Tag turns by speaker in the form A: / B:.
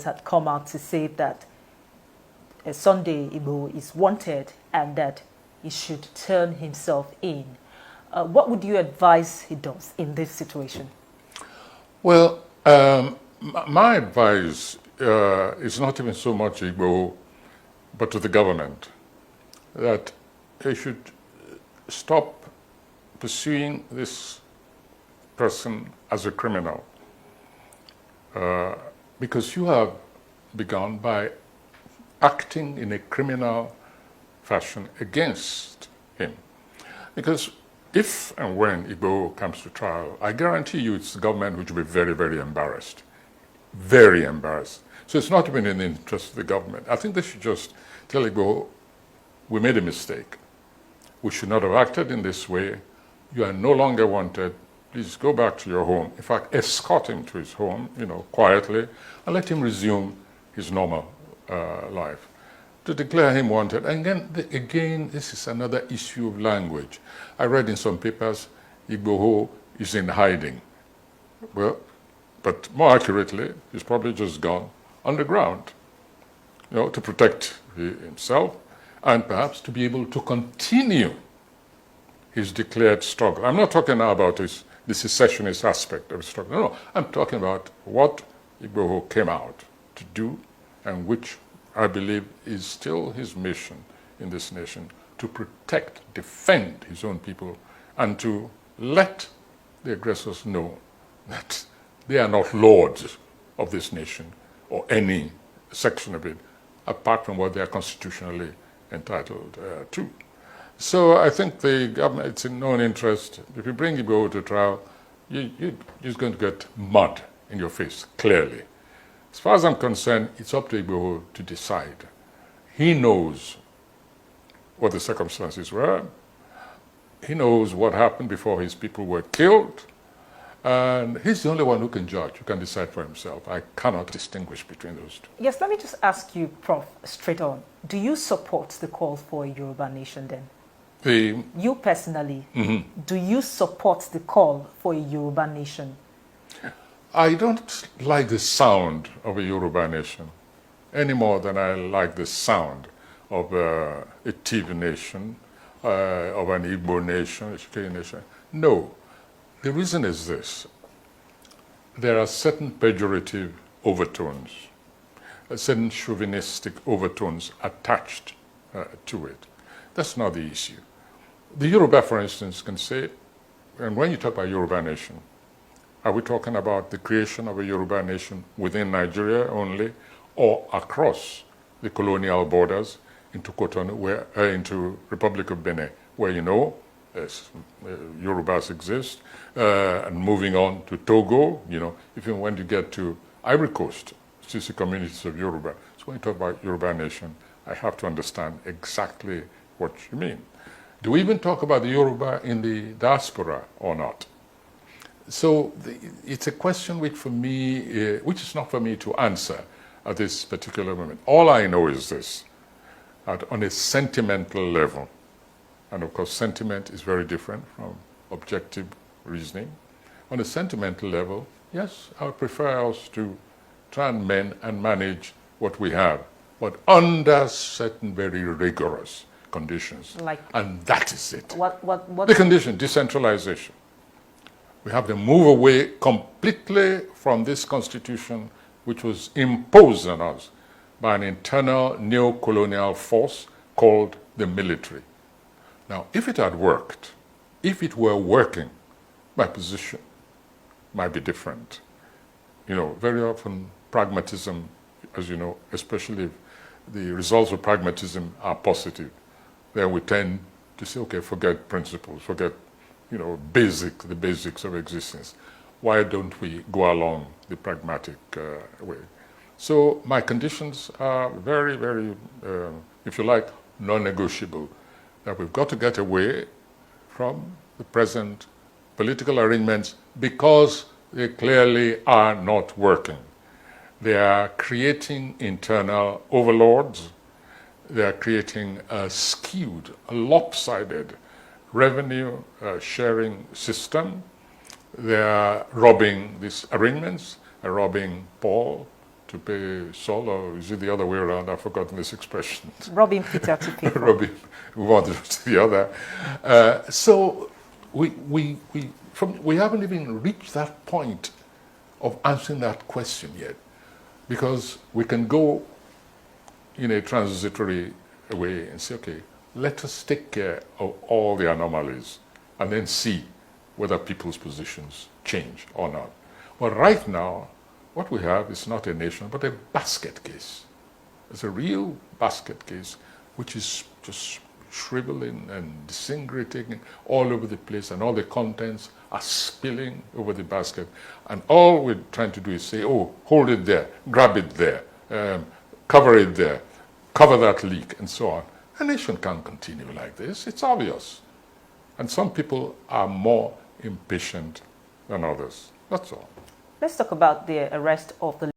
A: had come out to say that Sunday Igboho is wanted and that he should turn himself in. What would you advise he does in this situation?
B: Well, my advice is not even so much Igboho, but to the government, that they should stop pursuing this person as a criminal. Because you have begun by acting in a criminal fashion against him. Because if and when Igboho comes to trial, I guarantee you it's the government which will be very, very embarrassed. Very embarrassed. So it's not even in the interest of the government. I think they should just tell Igboho, we made a mistake. We should not have acted in this way. You are no longer wanted. Please go back to your home. In fact, escort him to his home, quietly, and let him resume his normal life. To declare him wanted. And again, this is another issue of language. I read in some papers, Igboho is in hiding. Well, but more accurately, he's probably just gone underground, to protect himself and perhaps to be able to continue his declared struggle. I'm not talking now about the secessionist aspect of his struggle. No, I'm talking about what Igboho came out to do and which I believe is still his mission in this nation, to protect, defend his own people, and to let the aggressors know that they are not lords of this nation or any section of it, apart from what they are constitutionally entitled to. So I think the government, it's in no interest. If you bring Igboho to trial, you're going to get mud in your face, clearly. As far as I'm concerned, it's up to Igboho to decide. He knows what the circumstances were. He knows what happened before his people were killed. And he's the only one who can judge, who can decide for himself. I cannot distinguish between those two.
A: Yes, let me just ask you, Prof, straight on. Do you support the call for a Yoruba nation then? You personally, do you support the call for a Yoruba nation?
B: I don't like the sound of a Yoruba nation any more than I like the sound of a Tiv nation, of an Igbo nation, a Shikei nation. No. The reason is this. There are certain pejorative overtones, certain chauvinistic overtones attached to it. That's not the issue. The Yoruba, for instance, can say, and when you talk about Yoruba nation, are we talking about the creation of a Yoruba nation within Nigeria only, or across the colonial borders into Cotonou, into Republic of Benin, where Yorubas exist, and moving on to Togo, even when you get to Ivory Coast, still see communities of Yoruba. So when you talk about Yoruba nation, I have to understand exactly what you mean. Do we even talk about the Yoruba in the diaspora or not? So it's a question which is not for me to answer at this particular moment. All I know is this, that on a sentimental level, and of course sentiment is very different from objective reasoning. On a sentimental level, yes, I would prefer us to try and mend and manage what we have, but under certain very rigorous conditions. And that is it.
A: What?
B: The condition, decentralization. We have to move away completely from this constitution which was imposed on us by an internal neo-colonial force called the military. Now, if it had worked, if it were working, my position might be different. Very often pragmatism, as you know, especially if the results of pragmatism are positive, then we tend to say, okay, forget principles, forget, the basics of existence. Why don't we go along the pragmatic way? So my conditions are very, very, if you like, non-negotiable. That we've got to get away from the present political arrangements because they clearly are not working. They are creating internal overlords. They are creating a skewed, a lopsided revenue sharing system. They are robbing these arrangements, robbing Paul, to pay Saul, or is it the other way around? I've forgotten this expression.
A: Robbing Peter to pay Paul.
B: Robbing one to the other. So we haven't even reached that point of answering that question yet, because we can go in a transitory way and say, okay, let us take care of all the anomalies and then see whether people's positions change or not. But right now, what we have is not a nation, but a basket case. It's a real basket case, which is just shriveling and disintegrating all over the place, and all the contents are spilling over the basket. And all we're trying to do is say, oh, hold it there, grab it there, cover it there, cover that leak, and so on. A nation can't continue like this. It's obvious. And some people are more impatient than others. That's all.
A: Let's talk about the arrest of the